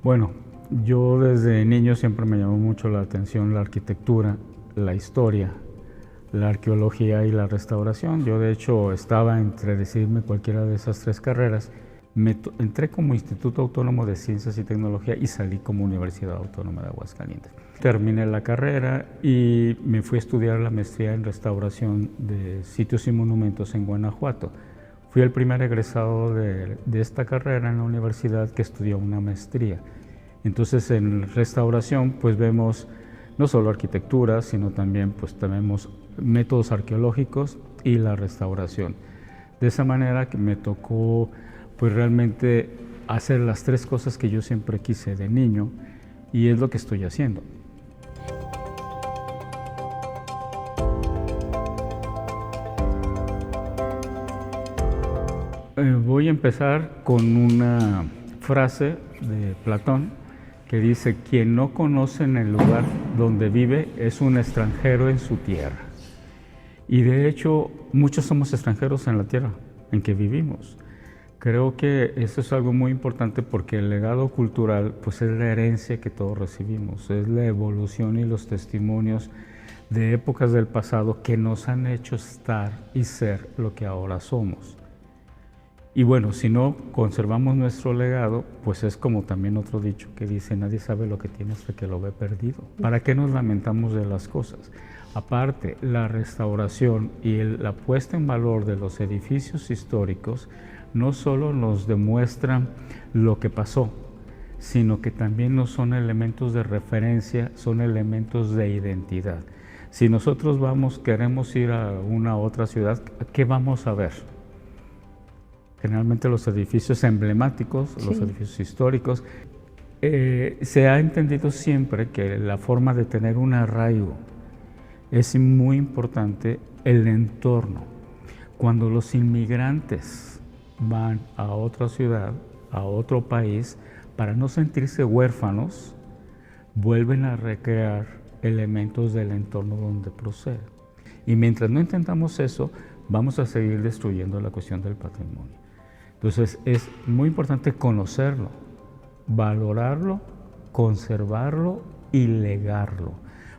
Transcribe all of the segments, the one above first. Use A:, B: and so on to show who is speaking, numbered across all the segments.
A: Bueno, yo desde niño siempre me llamó mucho la atención la arquitectura, la historia, la arqueología y la restauración. Yo de hecho estaba entre decidirme cualquiera de esas tres carreras. Entré como Instituto Autónomo de Ciencias y Tecnología y salí como Universidad Autónoma de Aguascalientes. Terminé la carrera y me fui a estudiar la maestría en restauración de sitios y monumentos en Guanajuato. Fui el primer egresado de esta carrera en la universidad que estudió una maestría. Entonces en restauración pues vemos no solo arquitectura, sino también pues tenemos métodos arqueológicos y la restauración. De esa manera que me tocó pues realmente hacer las tres cosas que yo siempre quise de niño y es lo que estoy haciendo. Voy a empezar con una frase de Platón que dice: quien no conoce en el lugar donde vive es un extranjero en su tierra. Y de hecho, muchos somos extranjeros en la tierra en que vivimos. Creo que eso es algo muy importante porque el legado cultural pues es la herencia que todos recibimos, es la evolución y los testimonios de épocas del pasado que nos han hecho estar y ser lo que ahora somos. Y bueno, si no conservamos nuestro legado, pues es como también otro dicho que dice: nadie sabe lo que tiene hasta que lo ve perdido. ¿Para qué nos lamentamos de las cosas? Aparte, la restauración y la puesta en valor de los edificios históricos no solo nos demuestran lo que pasó, sino que también no son elementos de referencia, son elementos de identidad. Si nosotros queremos ir a una otra ciudad, ¿qué vamos a ver? Generalmente los edificios emblemáticos, sí, los edificios históricos. Se ha entendido siempre que la forma de tener un arraigo es muy importante el entorno. Cuando los inmigrantes van a otra ciudad, a otro país, para no sentirse huérfanos, vuelven a recrear elementos del entorno donde proceden. Y mientras no intentamos eso, vamos a seguir destruyendo la cuestión del patrimonio. Entonces es muy importante conocerlo, valorarlo, conservarlo y legarlo,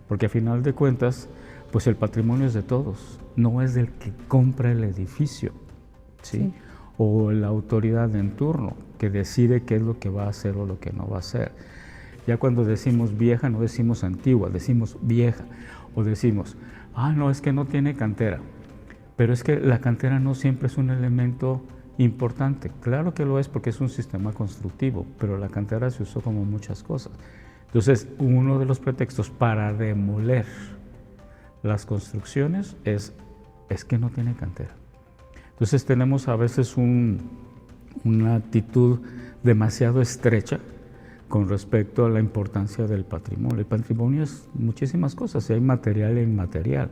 A: porque a final de cuentas, pues el patrimonio es de todos, no es del que compra el edificio, ¿sí? Sí. O la autoridad en turno que decide qué es lo que va a hacer o lo que no va a hacer. Ya cuando decimos vieja, no decimos antigua, decimos vieja, o decimos, no, es que no tiene cantera, pero es que la cantera no siempre es un elemento importante. Claro que lo es porque es un sistema constructivo, pero la cantera se usó como muchas cosas. Entonces, uno de los pretextos para demoler las construcciones es que no tiene cantera. Entonces tenemos a veces una actitud demasiado estrecha con respecto a la importancia del patrimonio. El patrimonio es muchísimas cosas, hay material e inmaterial.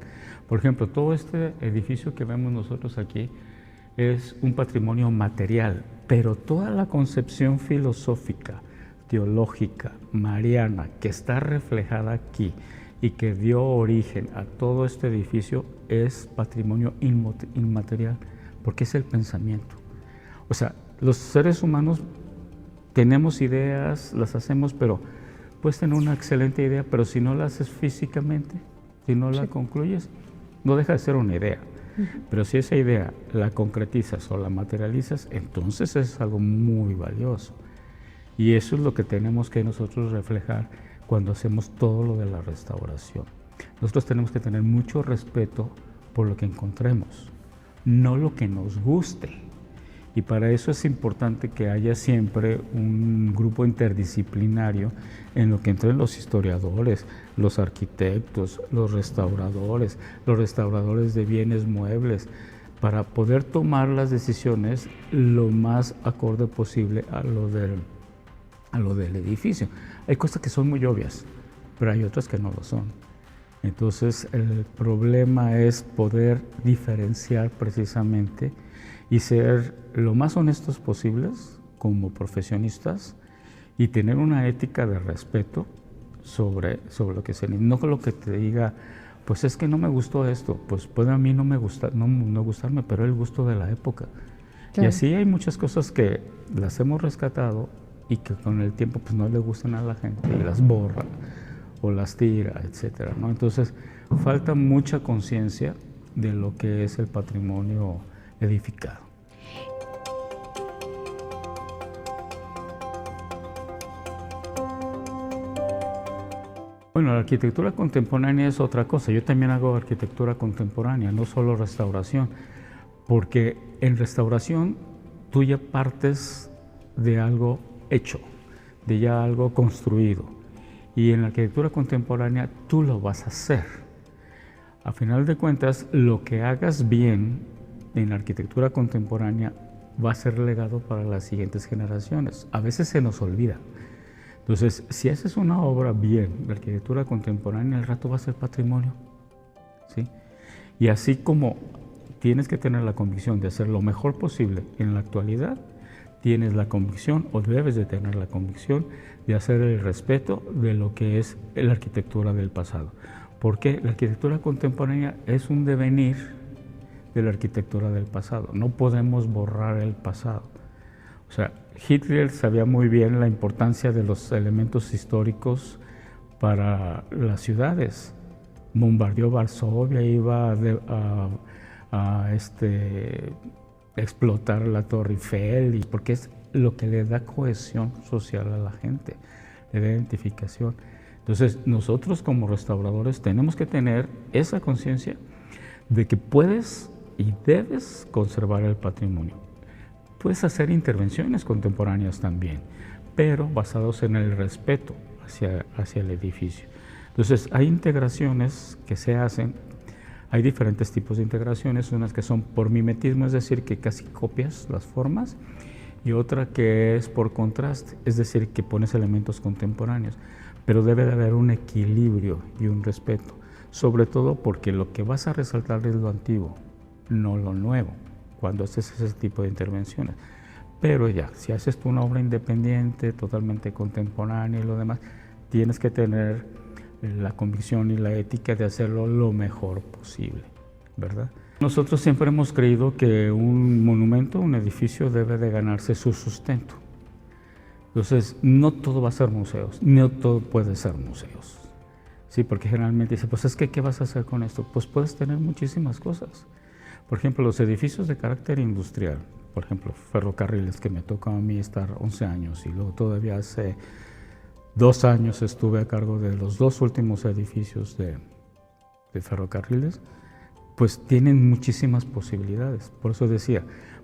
A: Por ejemplo, todo este edificio que vemos nosotros aquí es un patrimonio material, pero toda la concepción filosófica, teológica, mariana, que está reflejada aquí y que dio origen a todo este edificio es patrimonio inmaterial, porque es el pensamiento. O sea, los seres humanos tenemos ideas, las hacemos, pero puedes tener una excelente idea, pero si no la haces físicamente, si no la concluyes, no deja de ser una idea. Pero si esa idea la concretizas o la materializas, entonces es algo muy valioso. Y eso es lo que tenemos que nosotros reflejar cuando hacemos todo lo de la restauración. Nosotros tenemos que tener mucho respeto por lo que encontremos, no lo que nos guste. Y para eso es importante que haya siempre un grupo interdisciplinario en lo que entren los historiadores, los arquitectos, los restauradores de bienes muebles, para poder tomar las decisiones lo más acorde posible a lo del edificio. Hay cosas que son muy obvias, pero hay otras que no lo son. Entonces el problema es poder diferenciar precisamente y ser lo más honestos posibles como profesionistas y tener una ética de respeto sobre lo que se... No con lo que te diga, pues es que no me gustó esto, pues puede a mí no gustarme, pero el gusto de la época. Claro. Y así hay muchas cosas que las hemos rescatado y que con el tiempo pues no le gustan a la gente y las borra o las tira, etcétera, ¿no? Entonces falta mucha conciencia de lo que es el patrimonio edificado. Bueno, la arquitectura contemporánea es otra cosa. Yo también hago arquitectura contemporánea, no solo restauración, porque en restauración tú ya partes de algo hecho, de ya algo construido. Y en la arquitectura contemporánea tú lo vas a hacer. A final de cuentas, lo que hagas bien en la arquitectura contemporánea va a ser legado para las siguientes generaciones. A veces se nos olvida. Entonces, si haces una obra bien de arquitectura contemporánea, al rato va a ser patrimonio, ¿sí? Y así como tienes que tener la convicción de hacer lo mejor posible en la actualidad, tienes la convicción o debes de tener la convicción de hacer el respeto de lo que es la arquitectura del pasado. Porque la arquitectura contemporánea es un devenir de la arquitectura del pasado. No podemos borrar el pasado. O sea, Hitler sabía muy bien la importancia de los elementos históricos para las ciudades. Bombardeó Varsovia, iba a explotar la Torre Eiffel, porque es lo que le da cohesión social a la gente, le da identificación. Entonces, nosotros como restauradores tenemos que tener esa conciencia de que puedes y debes conservar el patrimonio. Puedes hacer intervenciones contemporáneas también, pero basados en el respeto hacia el edificio. Entonces, hay integraciones que se hacen, hay diferentes tipos de integraciones, unas que son por mimetismo, es decir, que casi copias las formas, y otra que es por contraste, es decir, que pones elementos contemporáneos, pero debe de haber un equilibrio y un respeto, sobre todo porque lo que vas a resaltar es lo antiguo, no lo nuevo, cuando haces ese tipo de intervenciones. Pero ya, si haces tú una obra independiente, totalmente contemporánea y lo demás, tienes que tener la convicción y la ética de hacerlo lo mejor posible, ¿verdad? Nosotros siempre hemos creído que un monumento, un edificio debe de ganarse su sustento. Entonces, no todo va a ser museos, no todo puede ser museos. Sí, porque generalmente dice, pues es que, ¿qué vas a hacer con esto? Pues puedes tener muchísimas cosas. Por ejemplo, los edificios de carácter industrial, por ejemplo, ferrocarriles, que me tocó a mí estar 11 años y luego todavía hace 2 años estuve a cargo de los 2 últimos edificios de ferrocarriles, pues tienen muchísimas posibilidades. Por eso decía,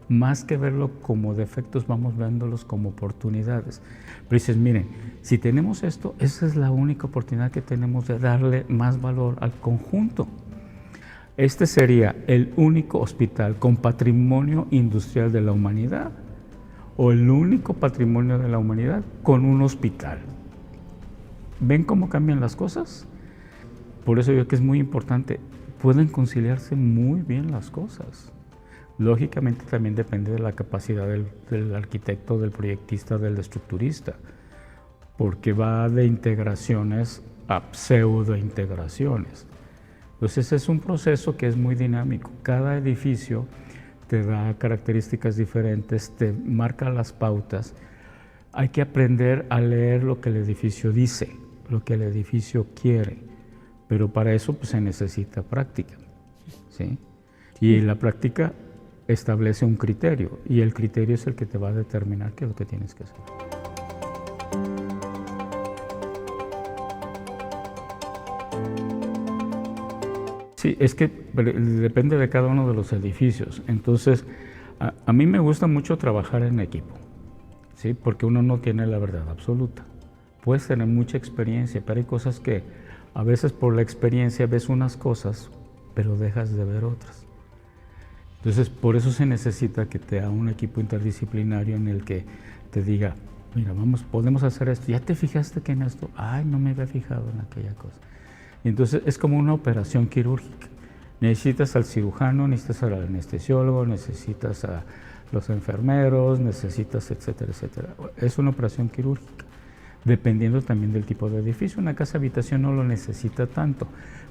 A: más que verlo como defectos, vamos viéndolos como oportunidades. Pero dices, miren, si tenemos esto, esa es la única oportunidad que tenemos de darle más valor al conjunto. Este sería el único hospital con patrimonio industrial de la humanidad o el único patrimonio de la humanidad con un hospital. ¿Ven cómo cambian las cosas? Por eso yo creo que es muy importante. Pueden conciliarse muy bien las cosas. Lógicamente también depende de la capacidad del arquitecto, del proyectista, del estructurista, porque va de integraciones a pseudo-integraciones. Entonces es un proceso que es muy dinámico. Cada edificio te da características diferentes, te marca las pautas. Hay que aprender a leer lo que el edificio dice, lo que el edificio quiere, pero para eso pues, se necesita práctica, ¿sí? Y la práctica establece un criterio, y el criterio es el que te va a determinar qué es lo que tienes que hacer. Sí, es que depende de cada uno de los edificios. Entonces, a mí me gusta mucho trabajar en equipo, ¿sí? Porque uno no tiene la verdad absoluta. Puedes tener mucha experiencia, pero hay cosas que a veces por la experiencia ves unas cosas, pero dejas de ver otras. Entonces, por eso se necesita que te haga un equipo interdisciplinario en el que te diga, mira, podemos hacer esto. ¿Ya te fijaste que en esto? Ay, no me había fijado en aquella cosa. Y entonces es como una operación quirúrgica. Necesitas al cirujano, necesitas al anestesiólogo, necesitas a los enfermeros, necesitas, etcétera, etcétera. Es una operación quirúrgica, dependiendo también del tipo de edificio. Una casa habitación no lo necesita tanto,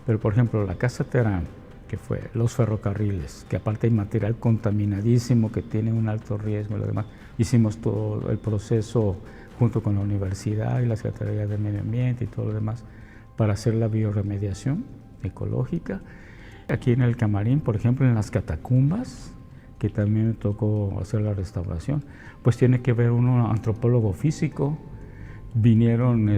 A: pero por ejemplo la Casa Terán, que fue los ferrocarriles, que aparte hay material contaminadísimo, que tiene un alto riesgo y lo demás, hicimos todo el proceso junto con la universidad y la Secretaría de Medio Ambiente y todo lo demás, para hacer la bioremediación ecológica. Aquí en el Camarín, por ejemplo, en las catacumbas, que también me tocó hacer la restauración, pues tiene que ver uno antropólogo físico. Vinieron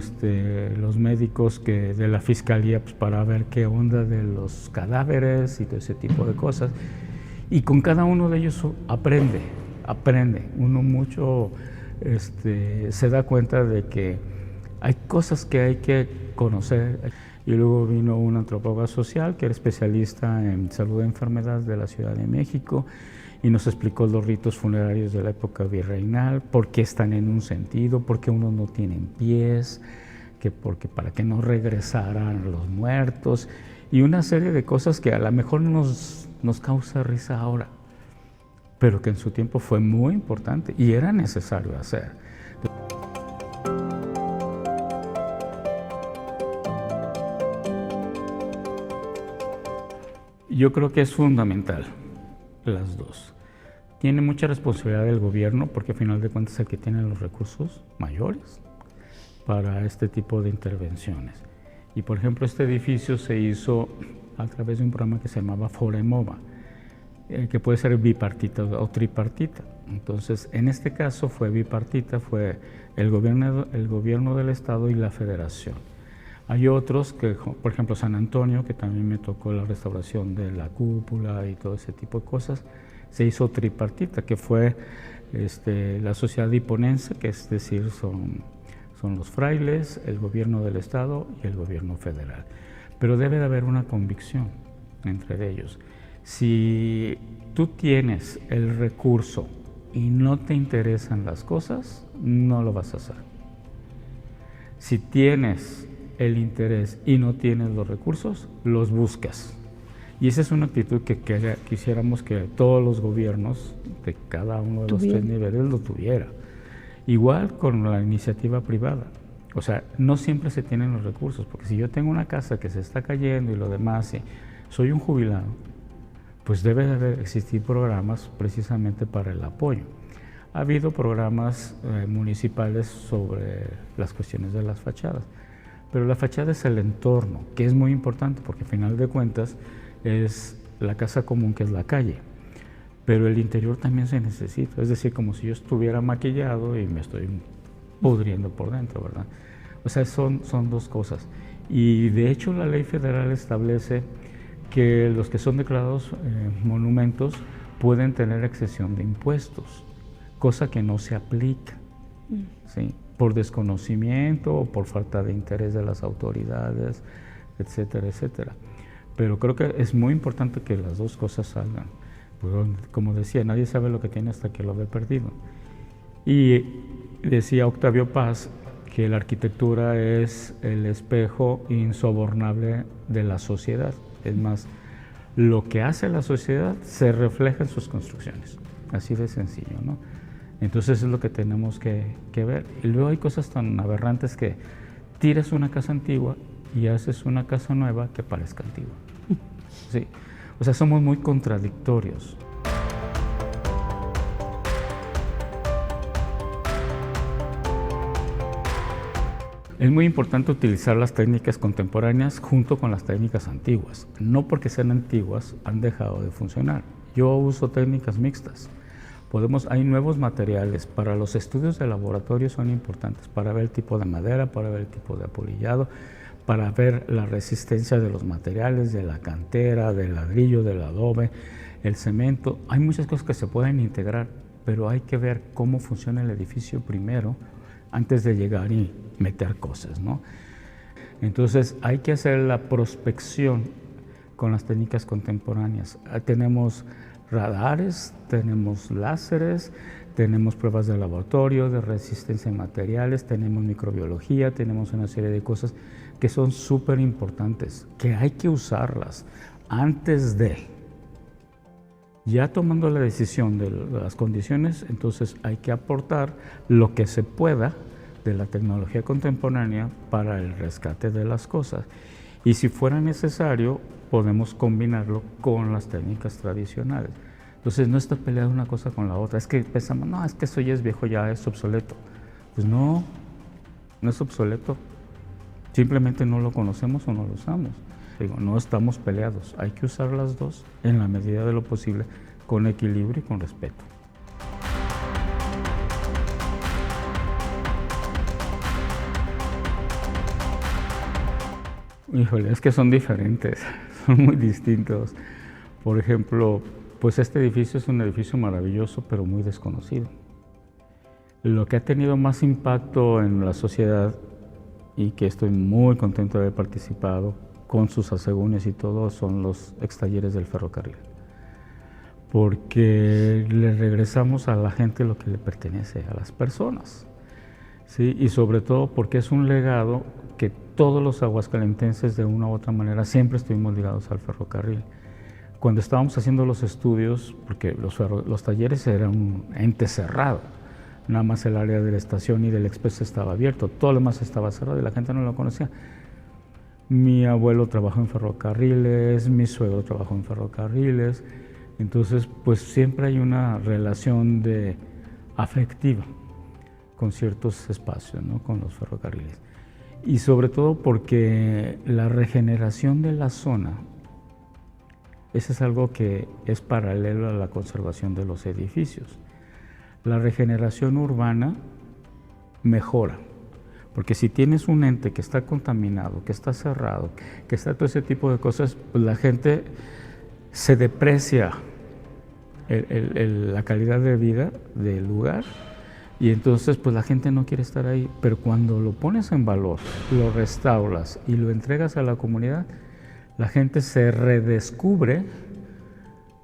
A: los médicos de la fiscalía pues, para ver qué onda de los cadáveres y todo ese tipo de cosas. Y con cada uno de ellos aprende. Uno mucho se da cuenta de que hay cosas que hay que conocer. Y luego vino una antropóloga social que era especialista en salud de enfermedades de la Ciudad de México y nos explicó los ritos funerarios de la época virreinal, por qué están en un sentido, por qué unos no tienen pies, porque para que no regresaran los muertos y una serie de cosas que a lo mejor nos causa risa ahora, pero que en su tiempo fue muy importante y era necesario hacer. Yo creo que es fundamental las dos. Tiene mucha responsabilidad del gobierno porque al final de cuentas es el que tiene los recursos mayores para este tipo de intervenciones. Y por ejemplo este edificio se hizo a través de un programa que se llamaba Foremova, que puede ser bipartita o tripartita. Entonces en este caso fue bipartita, fue el gobierno del estado y la federación. Hay otros que, por ejemplo, San Antonio, que también me tocó la restauración de la cúpula y todo ese tipo de cosas, se hizo tripartita, que fue la sociedad hiponense, que es decir, son los frailes, el gobierno del estado y el gobierno federal. Pero debe de haber una convicción entre ellos. Si tú tienes el recurso y no te interesan las cosas, no lo vas a hacer. Si tienes el interés y no tienes los recursos, los buscas. Y esa es una actitud que quisiéramos que todos los gobiernos de cada uno de los tres niveles lo tuviera. Igual con la iniciativa privada. O sea, no siempre se tienen los recursos, porque si yo tengo una casa que se está cayendo y lo demás, y soy un jubilado, pues debe de existir programas precisamente para el apoyo. Ha habido programas municipales sobre las cuestiones de las fachadas. Pero la fachada es el entorno, que es muy importante porque al final de cuentas es la casa común, que es la calle. Pero el interior también se necesita, es decir, como si yo estuviera maquillado y me estoy pudriendo por dentro, ¿verdad? O sea, son dos cosas. Y de hecho la ley federal establece que los que son declarados monumentos pueden tener exención de impuestos, cosa que no se aplica, ¿sí? Por desconocimiento o por falta de interés de las autoridades, etcétera, etcétera. Pero creo que es muy importante que las dos cosas salgan. Pues, como decía, nadie sabe lo que tiene hasta que lo ve perdido. Y decía Octavio Paz que la arquitectura es el espejo insobornable de la sociedad. Es más, lo que hace la sociedad se refleja en sus construcciones. Así de sencillo, ¿no? Entonces es lo que tenemos que ver. Y luego hay cosas tan aberrantes que tiras una casa antigua y haces una casa nueva que parezca antigua. Sí. O sea, somos muy contradictorios. Es muy importante utilizar las técnicas contemporáneas junto con las técnicas antiguas. No porque sean antiguas han dejado de funcionar. Yo uso técnicas mixtas. Hay nuevos materiales para los estudios de laboratorio, son importantes para ver el tipo de madera, para ver el tipo de apolillado, para ver la resistencia de los materiales, de la cantera, del ladrillo, del adobe, el cemento. Hay muchas cosas que se pueden integrar, pero hay que ver cómo funciona el edificio primero antes de llegar y meter cosas, ¿no? Entonces hay que hacer la prospección con las técnicas contemporáneas. Tenemos radares, tenemos láseres, tenemos pruebas de laboratorio, de resistencia a materiales, tenemos microbiología, tenemos una serie de cosas que son súper importantes, que hay que usarlas antes de. Ya tomando la decisión de las condiciones, entonces hay que aportar lo que se pueda de la tecnología contemporánea para el rescate de las cosas. Y si fuera necesario, podemos combinarlo con las técnicas tradicionales. Entonces no está peleada una cosa con la otra. Es que pensamos, no, es que eso ya es viejo, ya es obsoleto. Pues no, no es obsoleto. Simplemente no lo conocemos o no lo usamos. Digo, no estamos peleados, hay que usar las dos en la medida de lo posible, con equilibrio y con respeto. Híjole, es que son diferentes, son muy distintos. Por ejemplo, pues este edificio es un edificio maravilloso, pero muy desconocido. Lo que ha tenido más impacto en la sociedad, y que estoy muy contento de haber participado con sus asegúnes y todo, son los extalleres del ferrocarril. Porque le regresamos a la gente lo que le pertenece a las personas, ¿sí? Y sobre todo porque es un legado que todos los aguascalentenses de una u otra manera siempre estuvimos ligados al ferrocarril. Cuando estábamos haciendo los estudios, porque los talleres eran un ente cerrado, nada más el área de la estación y del expreso estaba abierto, todo lo demás estaba cerrado y la gente no lo conocía. Mi abuelo trabajó en ferrocarriles, mi suegro trabajó en ferrocarriles, entonces pues siempre hay una relación afectiva con ciertos espacios, ¿no? Con los ferrocarriles. Y sobre todo porque la regeneración de la zona, eso es algo que es paralelo a la conservación de los edificios. La regeneración urbana mejora, porque si tienes un ente que está contaminado, que está cerrado, que está todo ese tipo de cosas, pues la gente se deprecia la calidad de vida del lugar y entonces pues la gente no quiere estar ahí. Pero cuando lo pones en valor, lo restauras y lo entregas a la comunidad, la gente se redescubre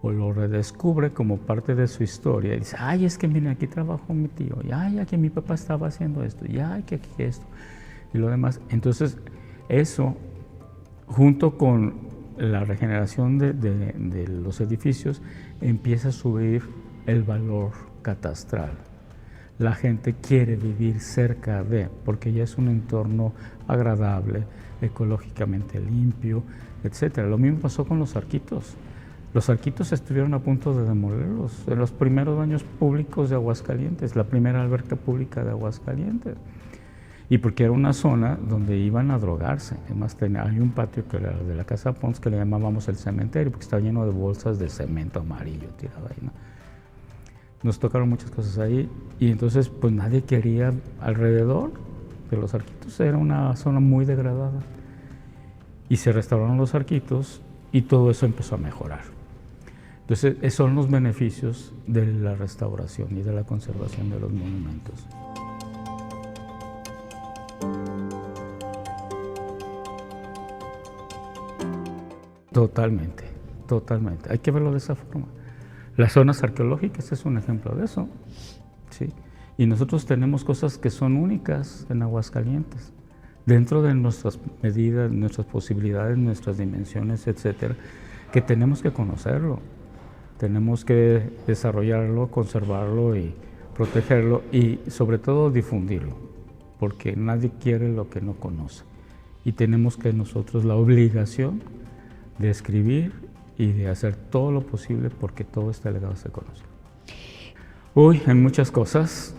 A: o lo redescubre como parte de su historia y dice, ay, es que mira, aquí trabajó mi tío, y ay, aquí mi papá estaba haciendo esto, y ay, que aquí esto, y lo demás. Entonces, eso, junto con la regeneración de los edificios, empieza a subir el valor catastral. La gente quiere vivir cerca de, porque ya es un entorno agradable, ecológicamente limpio, etc. Lo mismo pasó con los arquitos. Los arquitos estuvieron a punto de demolerlos en los primeros baños públicos de Aguascalientes, la primera alberca pública de Aguascalientes. Y porque era una zona donde iban a drogarse. Además, hay un patio que era de la Casa Pons que le llamábamos el cementerio, porque estaba lleno de bolsas de cemento amarillo tirado ahí, ¿no? Nos tocaron muchas cosas ahí y entonces pues nadie quería alrededor de los arquitos. Era una zona muy degradada. Y se restauraron los arquitos y todo eso empezó a mejorar. Entonces, esos son los beneficios de la restauración y de la conservación de los monumentos. Totalmente, totalmente. Hay que verlo de esa forma. Las zonas arqueológicas es un ejemplo de eso, ¿sí? Y nosotros tenemos cosas que son únicas en Aguascalientes, dentro de nuestras medidas, nuestras posibilidades, nuestras dimensiones, etcétera, que tenemos que conocerlo. Tenemos que desarrollarlo, conservarlo y protegerlo y sobre todo difundirlo, porque nadie quiere lo que no conoce. Y tenemos que nosotros la obligación de escribir y de hacer todo lo posible porque todo este legado se conozca. En muchas cosas,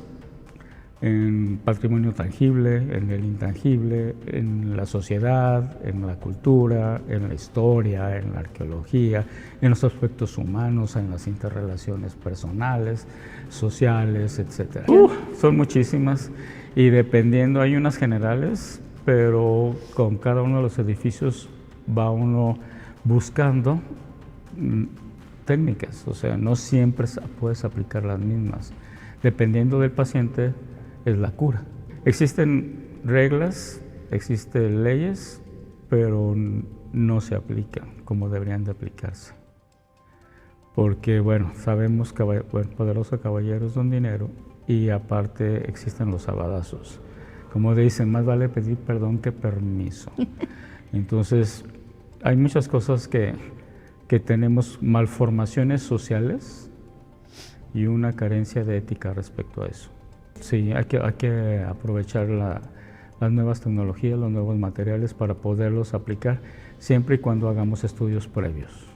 A: en patrimonio tangible, en el intangible, en la sociedad, en la cultura, en la historia, en la arqueología, en los aspectos humanos, en las interrelaciones personales, sociales, etc. Son muchísimas y dependiendo, hay unas generales, pero con cada uno de los edificios va uno buscando técnicas, o sea, no siempre puedes aplicar las mismas. Dependiendo del paciente, es la cura. Existen reglas, existen leyes, pero no se aplican como deberían de aplicarse. Porque, bueno, sabemos que poderoso caballero es don dinero y aparte existen los sabadazos. Como dicen, más vale pedir perdón que permiso. Entonces, hay muchas cosas que tenemos malformaciones sociales y una carencia de ética respecto a eso. Sí, hay que aprovechar las nuevas tecnologías, los nuevos materiales para poderlos aplicar siempre y cuando hagamos estudios previos.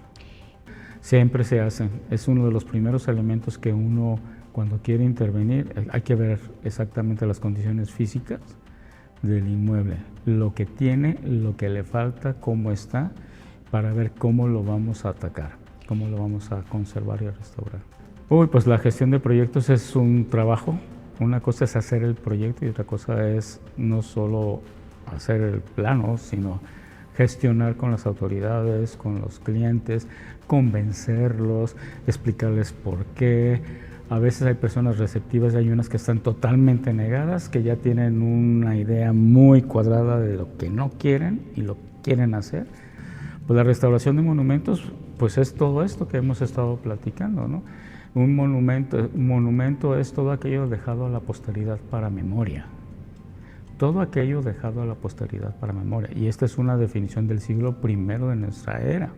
A: Siempre se hacen, es uno de los primeros elementos que uno cuando quiere intervenir, hay que ver exactamente las condiciones físicas del inmueble, lo que tiene, lo que le falta, cómo está, para ver cómo lo vamos a atacar, cómo lo vamos a conservar y a restaurar. Pues la gestión de proyectos es un trabajo. Una cosa es hacer el proyecto y otra cosa es no solo hacer el plano, sino gestionar con las autoridades, con los clientes, convencerlos, explicarles por qué. A veces hay personas receptivas y hay unas que están totalmente negadas, que ya tienen una idea muy cuadrada de lo que no quieren y lo quieren hacer. Pues la restauración de monumentos, pues es todo esto que hemos estado platicando, ¿no? Un monumento es todo aquello dejado a la posteridad para memoria. Todo aquello dejado a la posteridad para memoria. Y esta es una definición del siglo I de nuestra era.